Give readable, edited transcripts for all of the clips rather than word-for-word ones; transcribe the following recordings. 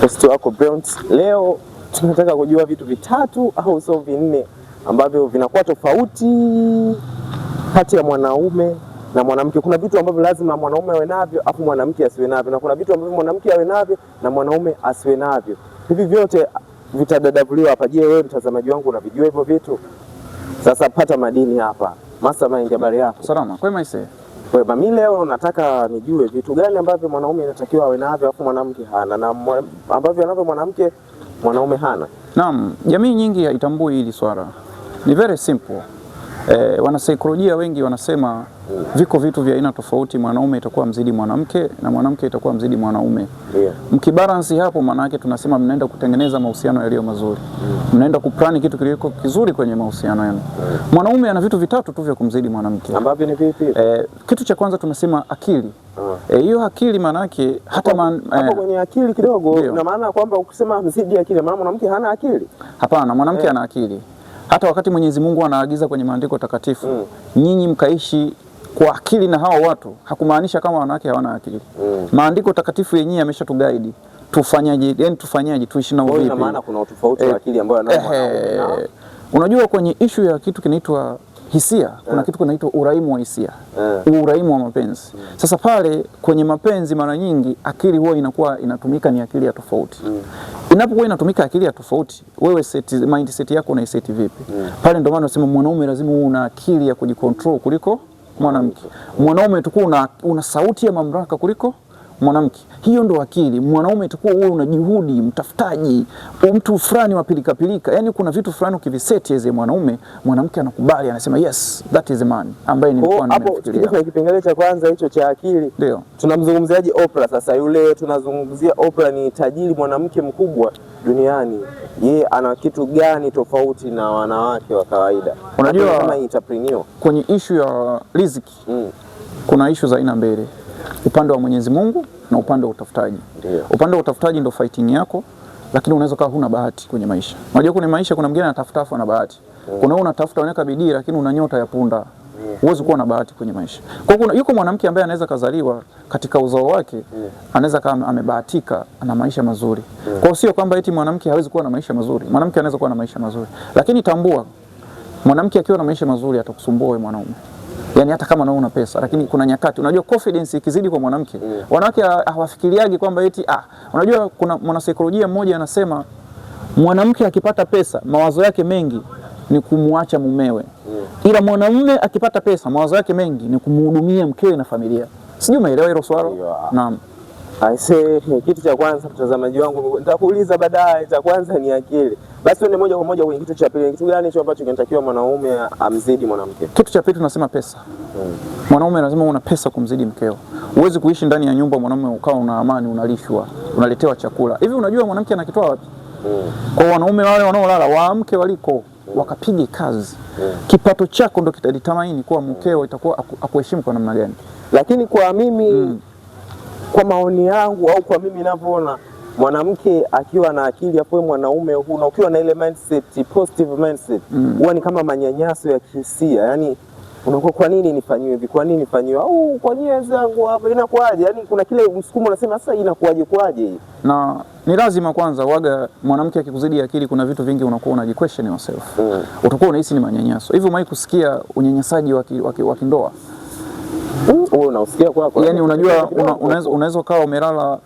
Host wako Brent. Leo tunataka kujua vitu vitatu au sio vinne ambavyo vinakuwa tofauti kati ya mwanaume na mwanamke. Kuna vitu ambavyo lazima mwanaume awe navyo afu mwanamke asiwe navyo, na kuna vitu ambavyo mwanamke awe navyo na mwanaume asiwe navyo. Hivi vyote vitadadavuliwa hapa. Je, wewe mtazamaji wangu unavijua hivyo vitu? Sasa pata madini hapa. Mastermind, habari yako? Salama. Kwema ise. Kwa mimi leo nataka nijue vitu gani ambavyo mwanaume anatakiwa awe navyo afu mwanamke hana, na ambavyo anavyo mwanamke mwanaume hana. Naam, jamii nyingi haitambui hili swala. Ni very simple. Wanasaikolojia wengi wanasema viko vitu vya aina tofauti, mwanaume itakuwa mzidi mwanamke na mwanamke itakuwa mzidi mwanaume. Yeah. Mkibalance hapo, maana yake tunasema mnaenda kutengeneza mahusiano yaliyo mazuri. Mnaenda kuplani kitu kiliko kizuri kwenye mahusiano yenu. Mwanaume ana vitu vitatu tu vya kumzidi mwanamke. Ambavyo ni vipi? Kitu cha kwanza tumesema akili. Hiyo akili maana yake hata hapo kwenye akili kidogo, na maana kwamba ukisema mzidi akili, maana mwanamke hana akili? Hapana, mwanamke ana akili. Hata wakati Mwenyezi Mungu anaagiza kwenye maandiko takatifu, nyinyi mkaishi kwa akili na hao watu, hakumaanisha kama wanawake hawana akili. Maandiko takatifu yenyewe yameshatuguide tufanyaje, yani tufanyaje, tuishi na vipi. Ina maana kuna tofauti wa akili ambayo anayo. Unajua kwenye issue ya kitu kinaitwa hisia, kuna kitu kinaitwa uraimu wa hisia, uraimu wa mapenzi. Sasa pale kwenye mapenzi mara nyingi akili huwa inakuwa inatumika ni akili ya tofauti. Inapokuwa inatumika akili ya tofauti, wewe mindset yako unaiseti vipi? Pale ndio maana nasema mwanaume lazima uwe una akili ya kujicontrol kuliko mwanamke. Mwanaume utakuwa una sauti ya mamlaka kuliko mwanamke. Hiyo ndo akili. Mwanaume itakuwa wewe una juhudi, mtafutaji, mtu fulani wa pilika pilika. Yaani kuna vitu fulani ukiviseti as mwanaume, mwanamke anakubali, anasema yes, that is a man ambaye nilikuwa nimefikiria. Hapo kipengele cha kwanza hicho cha akili. Ndio. Tunamzungumziaje Oprah sasa? Yule tunazungumzia Oprah ni tajiri mwanamke mkubwa duniani. Yeye ana kitu gani tofauti na wanawake wa kawaida? Unajua kama entrepreneur kwenye issue ya riziki, kuna issue za aina mbili. Upande wa Mwenyezi Mungu na upande wa utafutaji. Upande wa utafutaji ndio fighting yako, lakini unaweza kuwa huna bahati kwenye maisha. Unajua kwenye maisha kuna mwingine anatafuta afu ana bahati. Kuna wewe unatafuta unaweka bidii lakini una nyota ya punda. Huwezi kuwa na bahati kwenye maisha. Kwa hiyo yuko mwanamke ambaye anaweza kazaliwa katika uzao wake, anaweza kama amebahatika ana maisha mazuri. Kwa hiyo sio kwamba eti mwanamke hawezi kuwa na maisha mazuri. Mwanamke anaweza kuwa na maisha mazuri. Lakini tambua, mwanamke akiwa na maisha mazuri atakusumbua wewe mwanaume. Yani hata kama una pesa, lakini kuna nyakati unajua confidence ikizidi kwa mwanamke, wanawake hawafikiriagi kwamba eti unajua kuna mwanasaikolojia mmoja anasema mwanamke akipata pesa mawazo yake mengi ni kumwacha mumewe. Ila mwanamume akipata pesa mawazo yake mengi ni kumhudumia mkewe na familia. Sijui umeelewa hilo swala? Naam. Aise, kitu cha kwanza mtazamaji wangu nitakuuliza baadaye, cha kwanza ni akili. Basi tuende moja kwa moja kwenye kitu cha pili. Kitu gani hicho ambacho kinatakiwa mwanaume amzidi mwanamke? Kitu cha pili tunasema pesa. Mwanaume lazima una pesa kumzidi mkeo. Huwezi kuishi ndani ya nyumba mwanaume ukawa una amani, unalishwa, unaletewa chakula. Hivi unajua mwanamke anakitoa wapi? Kwa wanaume wale wanaolala waamke waliko, wakapige kazi. Kipato chako ndo kitaditamaini kwa mkeo itakuwa akuheshimu kwa namna gani. Lakini kwa mimi kwa maoni yangu au kwa mimi ninavyoona, mwanamke akiwa na akili hapo, mwanaume huna ukiwa na ile mindset, positive mindset, huwa ni kama manyanyaso ya kihisia. Yani unakuwa kwa nini nifanywe hivi? Kwa nini nifanywe? Au kwa nini wenzangu hapa inakuaje? Yani kuna kile msukumo unasema sasa inakuaje kwaje hii? Na ni lazima kwanza waga mwanamke akikuzidi akili, kuna vitu vingi unakuwa unajiquestion yourself. Utakuwa unahisi ni manyanyaso. Hivi umewahi kusikia unyanyasaji wa kindoa? Wewe unausikia kwako? Yani unajua unaweza ukawa umelala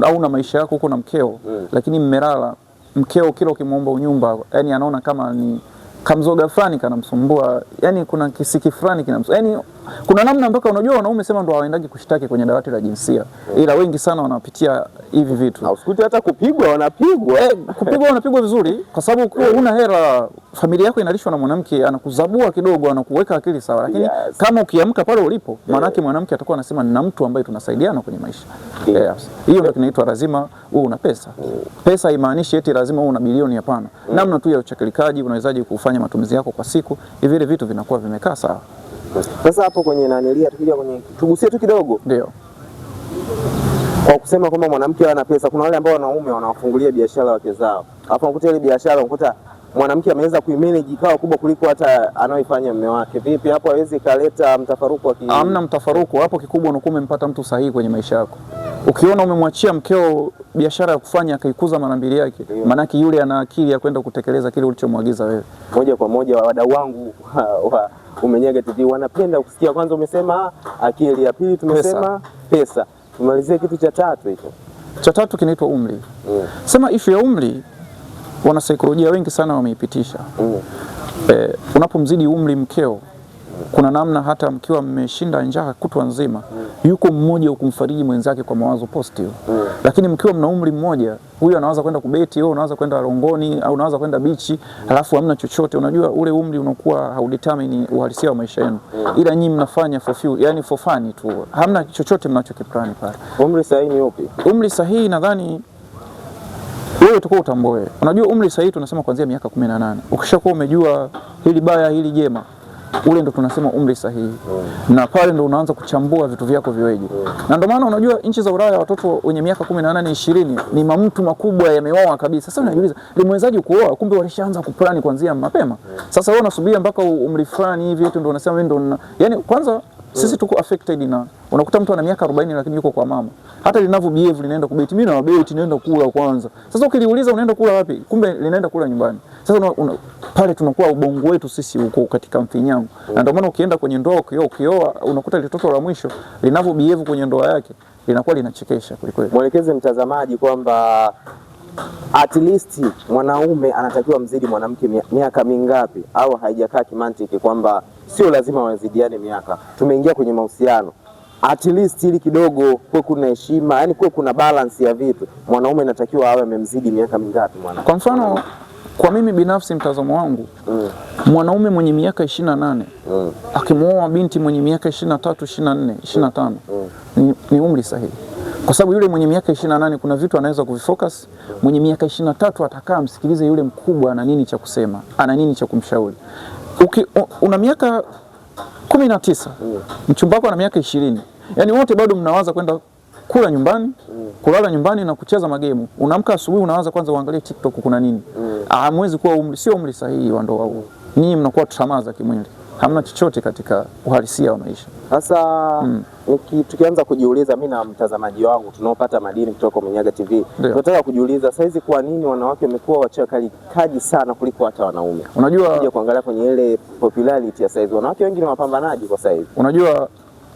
au na maisha yako huko na mkeo, lakini mmelala, mkeo kila ukimwomba unyumba, yani anaona kama ni kamzoga fulani kanamsumbua, yani kuna kisiki fulani kinamsumbua. Yani kuna namna mpaka unajua wanaume sema ndo hawaendagi kushtaki kwenye dawati la jinsia, ila wengi sana wanapitia hivi vitu. Usikuti hata kupigwa wanapigwa. Kupigwa wanapigwa vizuri kwa sababu kwa una hela, familia yako inalishwa na mwanamke, anakuzabua kidogo, anakuweka akili sawa. Lakini kama ukiamka pale ulipo, maana yake mwanamke atakuwa anasema nina mtu ambaye tunasaidiana kwenye maisha. Hiyo ndio kinaitwa lazima uwe una pesa. Pesa haimaanishi eti lazima uwe una bilioni, hapana. Namna tu ya uchakalikaji, unawezaje kufanya matumizi yako kwa siku, hivi vitu vinakuwa vimekaa sawa. Sasa hapo kwenye nanilia tukija kwenye tugusie tu kidogo. Ndio. Kwa kusema kwamba mwanamke ana pesa, kuna wale ambao wanaume wanawafungulia biashara wake zao. Hapo unakuta ile biashara unakuta mwanamke ameweza kuimanage ikawa kubwa kuliko hata anaoifanya mume wake. Vipi hapo hawezi kaleta mtafaruku wa Hamna mtafaruku hapo, kikubwa unakuwa umempata mtu sahihi kwenye maisha yako. Ukiona umemwachia mkeo biashara ya kufanya akaikuza mara mbili yake, maanake yule ana akili ya kwenda kutekeleza kile ulichomwagiza wewe. Moja kwa moja wadau wangu wa Umenyege TV wanapenda kusikia, kwanza umesema akili, ya pili tumesema pesa. Tumalizie kitu cha tatu hicho. Cha tatu kinaitwa umri. Sema issue ya umri, wanasaikolojia wengi sana wameipitisha. Unapomzidi umri mkeo, kuna namna hata mkiwa mmeshinda njaa kutwa nzima, yuko mmoja ukumfariji mwenzake kwa mawazo positive. Lakini mkiwa mna umri mmoja, huyu anaanza kwenda kubeti, wewe unaanza kwenda Rongoni au unaanza kwenda bichi, alafu hamna chochote. Unajua ule umri unakuwa haudetermine uhalisia wa maisha yenu. Ila nyinyi mnafanya for few, yani for fun tu. Hamna chochote mnachokiplani pale. Umri sahihi ni upi? Umri sahihi nadhani wewe utakuwa utamboe. Unajua umri sahihi tunasema kuanzia miaka 18. Ukishakuwa umejua hili baya hili jema, ule ndo tunasema umri sahihi. Na pale ndo unaanza kuchambua vitu vyako viweje. Na ndio maana unajua nchi za Ulaya watoto wenye miaka 18 20 ni mamtu makubwa yameoa kabisa. Sasa unajiuliza, limewezaje kuoa? Kumbe walishaanza kuplani kuanzia mapema. Sasa wewe unasubiria mpaka umri fulani hivi eti ndo unasema wewe ndo yani kwanza sisi tuko affected na unakuta mtu ana miaka 40 lakini yuko kwa mama. Hata linavyo behave linaenda kubeti. Mimi na beti naenda kula kwanza. Sasa ukiliuliza unaenda kula wapi? Kumbe linaenda kula nyumbani. Sasa pale tunakuwa ubongo wetu sisi uko katika mfinyango. Na ndio maana ukienda kwenye ndoa ukioa unakuta ile toto la mwisho linavyo behave kwenye ndoa yake linakuwa linachekesha kweli. Mwelekeze mtazamaji kwamba at least mwanaume anatakiwa mzidi mwanamke miaka mingapi, au haijakaa kimantiki kwamba sio lazima wazidiane miaka. Tumeingia kwenye mahusiano, at least ili kidogo kuwe kuna heshima, yani kuwe kuna balance ya vitu. Mwanaume anatakiwa awe amemzidi miaka mingapi mwanamke? Kwa mfano kwa mimi binafsi mtazamo wangu, mwanaume mwenye miaka 28 akimuoa binti mwenye miaka 23, 24, 25 ni umri sahihi. Kwa sababu yule mwenye miaka 28 kuna vitu anaweza kuvifocus. Mwenye miaka 23 atakaa msikilize yule mkubwa ana nini cha kusema, ana nini cha kumshauri. Una miaka 19, mchumba wako ana miaka 20. Yaani wote bado mnawaza kwenda kula nyumbani, kulala nyumbani na kucheza magemu. Unaamka asubuhi unawaza kwanza uangalie TikTok kuna nini. Hamwezi kuwa sio umri sahihi wa ndoa huo. Ninyi mnakuwa tramaza kimwili. Hamna chochote katika uhalisia wa maisha. Sasa tukianza kujiuliza, mimi na mtazamaji wangu tunaopata madini kutoka Umenyege TV, tunataka kujiuliza saizi kwa nini wanawake wamekuwa wachakalikaji sana kuliko hata wanaume? Unajua ukija kuangalia kwenye ile popularity ya saizi, wanawake wengi ni wapambanaji kwa saizi. Unajua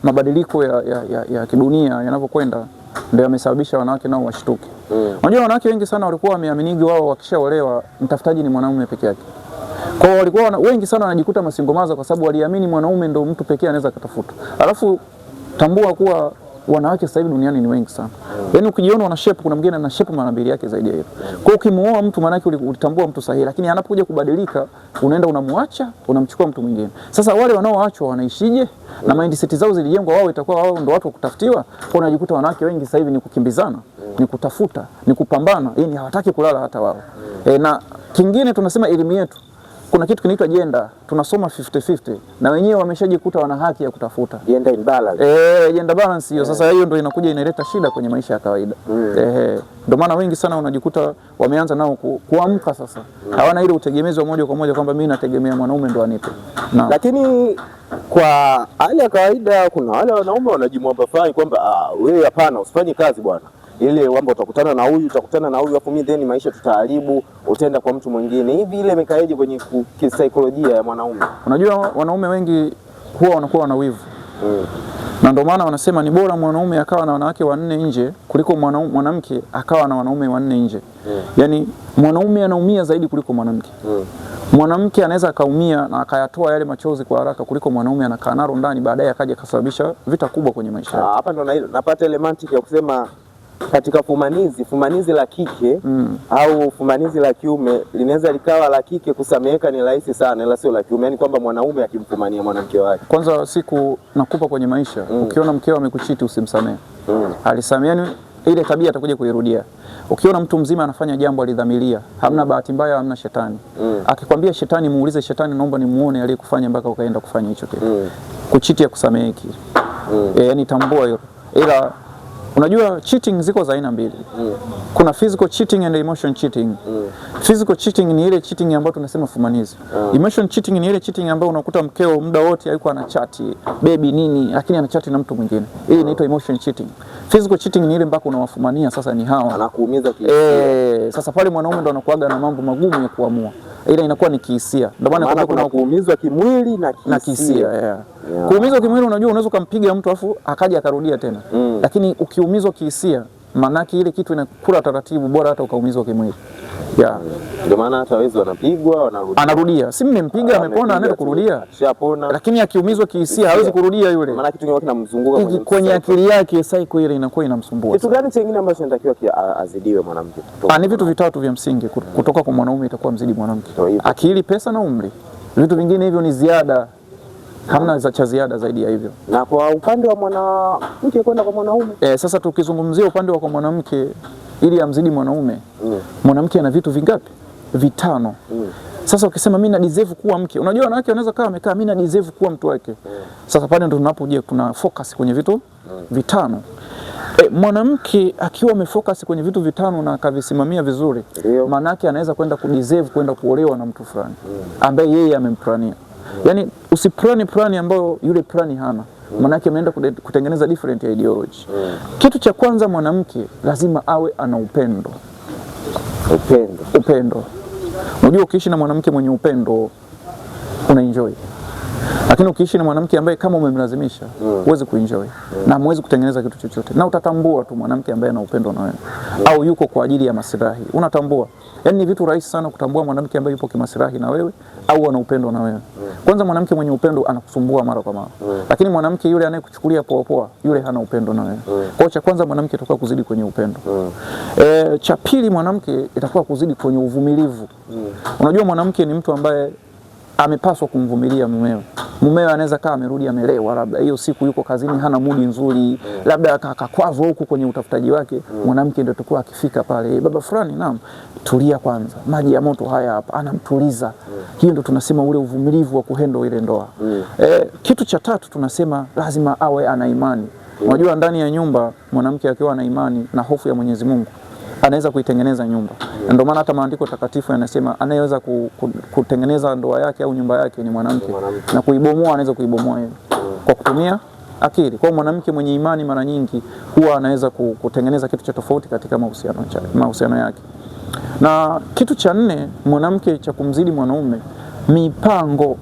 mabadiliko ya kidunia yanavyokwenda ndio yamesababisha wanawake nao washtuke. Unajua wanawake wengi sana walikuwa wameaminigi wao wakishaolewa mtafutaji ni mwanaume peke yake. Kwa hiyo walikuwa wengi sana wanajikuta masingomaza kwa sababu waliamini mwanaume ndio mtu pekee anaweza kutafuta. Alafu tambua kuwa wanawake sasa hivi duniani ni wengi sana. Yaani ukijiona una shape, kuna mwingine ana shape mara mbili yake zaidi ya hiyo. Kwa hiyo ukimuoa mtu maana yake ulitambua mtu sahihi, lakini anapokuja kubadilika unaenda unamwacha, unamchukua mtu mwingine. Sasa wale wanaoachwa wanaishije? Na mindset zao zilijengwa wao itakuwa wao ndio watu wa kutafutiwa. Kwa unajikuta wanawake wengi sasa hivi ni kukimbizana, ni kutafuta, ni kupambana, yaani hawataki kulala hata wao. Na kingine tunasema elimu yetu, kuna kitu kinaitwa gender, tunasoma 50-50 na wenyewe wameshajikuta wana haki ya kutafuta gender imbalance. Gender balance hiyo. Sasa hiyo ndio inakuja inaleta shida kwenye maisha ya kawaida. Ndio maana wengi sana unajikuta wameanza nao kuamka sasa. Hawana ile utegemezi wa moja kwa moja kwamba mimi nategemea mwanaume ndo anipe. Lakini kwa hali ya kawaida kuna wale wanaume wanajimwamba fai kwamba wewe hapana usifanye kazi bwana. Ile kwamba utakutana na huyu afu mimi then maisha tutaharibu, utaenda kwa mtu mwingine. Hivi ile imekaeje kwenye kisaikolojia ya mwanaume? Unajua wanaume wengi huwa wanakuwa wana wivu. Na ndio maana wanasema ni bora mwanaume akawa na wanawake 4 nje kuliko mwanamke akawa na wanaume 4 nje. Yaani mwanaume anaumia zaidi kuliko mwanamke. Mwanamke anaweza akaumia na akayatoa yale machozi kwa haraka kuliko mwanaume anakaa nalo ndani baadaye akaja kasababisha vita kubwa kwenye maisha yake. Hapa ndo napata ile mantiki ya kusema katika fumanizi la kike au fumanizi la kiume linaweza likawa la kike kusameheka ni rahisi sana, ila sio la kiume. Yani kwamba mwanaume akimfumania mwanamke wake, kwanza siku nakupa kwenye maisha, ukiona mkeo amekuchiti usimsamehe. Alisamehe, yani ile tabia atakuja kuirudia. Ukiona mtu mzima anafanya jambo alidhamiria, hamna bahati mbaya, hamna shetani. Akikwambia shetani, muulize shetani, naomba nimuone aliyekufanya mpaka ukaenda kufanya hicho kitu. Kuchiti ya kusameheki. Yani tambua hilo. Ila Unajua cheating ziko za aina mbili. Kuna physical cheating and emotion cheating. Physical cheating ni ile cheating ambayo tunasema fumanizi. Emotion cheating ni ile cheating ambayo unakuta mkeo muda wote yuko anachati, baby nini, lakini anachati na mtu mwingine. Hii inaitwa emotion cheating. Physical cheating ni ile mpaka unawafumania sasa ni hawa. Anakuumiza kihisia. Sasa pale mwanaume ndo anakuaga na mambo magumu ya kuamua. Ila inakuwa ni kihisia. Ndio maana kuna kuumizwa kimwili na kihisia. Kuumizwa kimwili unajua unaweza kumpiga mtu afu akaja akarudia tena. Lakini ukiumizwa kihisia manaki ile kitu inakula taratibu, bora hata ukaumizwa kimwili. Ndio maana hata wezi wanapigwa anarudia. Si mmempiga amepona anaenda kurudia. Shapona. Lakini akiumizwa kihisia hawezi kurudia yule. Maana kitu kingine kinamzunguka kwenye akili yake, psycho ile inakuwa inamsumbua. Kitu gani kingine ambacho inatakiwa azidiwe mwanamke? Ni vitu vitatu vya msingi kutoka kwa mwanaume itakuwa mzidi mwanamke. Akili, pesa na umri. Vitu vingine hivyo ni ziada. Hamna cha ziada zaidi ya hivyo. Na kwa upande wa mwanamke kwenda kwa mwanaume? Sasa tukizungumzia upande wa kwa mwanamke ili amzidi mwanaume, mwanamke ana vitu vingapi? Vitano. Sasa ukisema mimi na deserve kuwa mke, unajua wanawake wanaweza kaa amekaa mimi na deserve kuwa mtu wake. Sasa pale ndo tunapoje kuna focus kwenye vitu vitano. Mwanamke akiwa amefocus kwenye vitu vitano na akavisimamia vizuri, maana yake anaweza kwenda kudeserve kwenda kuolewa na mtu fulani ambaye yeye amemplania. Yaani usiplani ambayo yule plani hana. Maanake ameenda kutengeneza different ideology. Kitu cha kwanza mwanamke lazima awe ana upendo. Upendo. Unajua ukiishi na mwanamke mwenye upendo una enjoy. Lakini ukiishi na mwanamke ambaye kama umemlazimisha huwezi kuenjoy na huwezi kutengeneza kitu chochote. Na utatambua tu mwanamke ambaye ana upendo na wewe au yuko kwa ajili ya maslahi. Unatambua. Yaani ni vitu rahisi sana kutambua mwanamke ambaye yupo kimaslahi na wewe au ana upendo na wewe. Kwanza mwanamke mwenye upendo anakusumbua mara kwa mara. Lakini mwanamke yule anayekuchukulia poa poa, yule hana upendo na wewe. Kwa hiyo cha kwanza mwanamke atakuwa kuzidi kwenye upendo. Cha pili mwanamke itakuwa kuzidi kwenye uvumilivu. Unajua mwanamke ni mtu ambaye amepaswa kumvumilia mumewe. Mumewe anaweza kaa amerudi amelewa, labda hiyo siku yuko kazini hana mudi nzuri, labda akakwazwa huku kwenye utafutaji wake. Mwanamke ndio atakuwa akifika pale, baba fulani, naam, tulia kwanza, maji ya moto haya hapa, anamtuliza. Hiyo ndio tunasema ule uvumilivu wa kuhendo ile ndoa. Kitu cha tatu tunasema lazima awe ana imani. Unajua ndani ya nyumba mwanamke akiwa na imani na hofu ya Mwenyezi Mungu anaweza kuitengeneza nyumba. Ndio maana hata maandiko takatifu yanasema anayeweza kutengeneza ndoa yake au nyumba yake ni mwanamke. Na kuibomoa anaweza kuibomoa yeye kwa kutumia akili. Kwa mwanamke mwenye imani mara nyingi huwa anaweza kutengeneza kitu cha tofauti katika mahusiano yake. Na kitu cha nne mwanamke cha kumzidi mwanaume, mipango.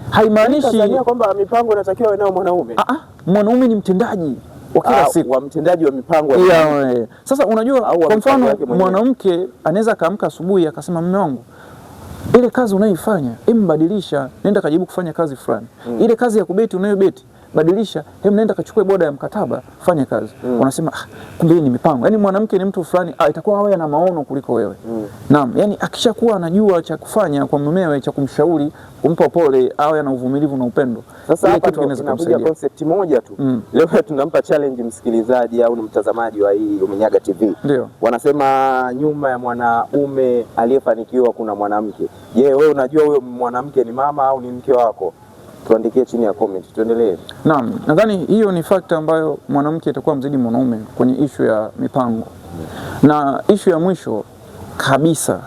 Haimaanishi kwamba mipango inatakiwa eneo mwanaume. Mwanaume ni mtendaji wa kila siku, wa mtendaji wa mipango. Sasa unajua kwa mfano mwanamke anaweza kaamka asubuhi akasema mume wangu, ile kazi unayoifanya mbadilisha, nenda kajibu kufanya kazi fulani. Ile kazi ya kubeti unayobeti badilisha, nenda kachukue boda ya mkataba, fanya kazi. Unasema kumbe ni mipango. Yaani mwanamke ni mtu fulani itakuwa awe na maono kuliko wewe. Naam, yani akishakuwa anajua cha kufanya kwa mumewe, cha kumshauri, kumpa pole, awe na uvumilivu na upendo. Sasa hapa tunakuja concept moja tu. Leo tunampa challenge msikilizaji au mtazamaji wa hii Luminyaga TV. Wanasema nyuma ya mwanaume aliyefanikiwa kuna mwanamke. Je, wewe unajua huyo mwanamke ni mama au ni mke wako? Tuandikie chini ya comment. Tuendelee. Naam, nadhani hiyo ni factor ambayo mwanamke atakuwa mzidi mwanaume kwenye issue ya mipango. Na issue ya mwisho kabisa,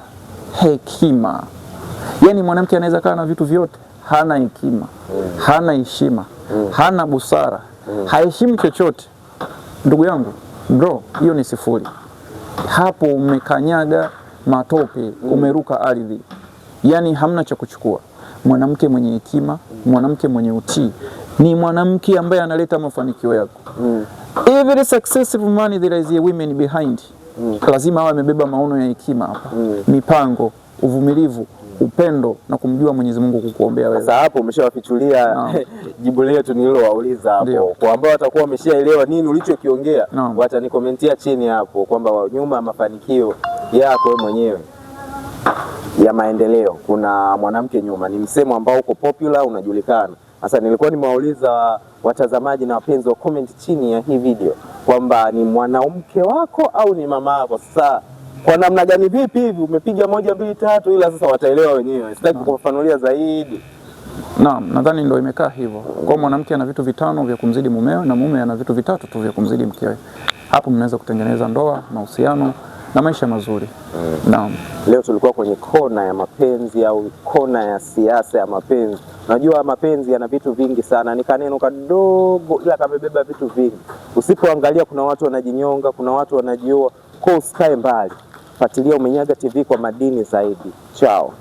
hekima. Yaani mwanamke anaweza kaa na vitu vyote, hana hekima, hana heshima, hana busara, haheshimu chochote. Ndugu yangu, bro, hiyo ni sifuri. Hapo umekanyaga matope, umeruka ardhi. Yaani hamna cha kuchukua. Mwanamke mwenye hekima, mwanamke mwenye utii ni mwanamke ambaye analeta mafanikio yako. Every successful man there is a woman behind. Lazima awe amebeba maono ya hekima hapa. Mipango, uvumilivu, upendo na kumjua Mwenyezi Mungu kukuombea wewe. Sasa hapo umeshawafichulia jibu letu nililowauliza hapo. Kwa ambao watakuwa wameshaelewa nini ulichokiongea, watanikomentia chini hapo kwamba nyuma ya mafanikio yako wewe mwenyewe ya maendeleo kuna mwanamke nyuma. Ni msemo ambao uko popular, unajulikana. Sasa nilikuwa nimewauliza watazamaji na wapenzi wa comment chini ya hii video kwamba ni mwanamke wako au ni mama yako. Sasa kwa namna gani, vipi hivi, umepiga 1 2 3, ila sasa wataelewa wenyewe. Sitaki kufafanulia zaidi. Naam, nadhani ndio imekaa hivyo. Kwa mwanamke ana vitu vitano vya kumzidi mumewe na mume ana vitu vitatu tu vya kumzidi mkewe. Hapo mnaweza kutengeneza ndoa, mahusiano na maisha mazuri. Naam. Leo tulikuwa kwenye kona ya mapenzi au kona ya siasa ya mapenzi. Unajua mapenzi yana vitu vingi sana, ni kaneno kadogo ila kamebeba vitu vingi. Usipoangalia kuna watu wanajinyonga, kuna watu wanajioa, kwa usikae mbali. Fuatilia Umenyaga TV kwa madini zaidi. Chao.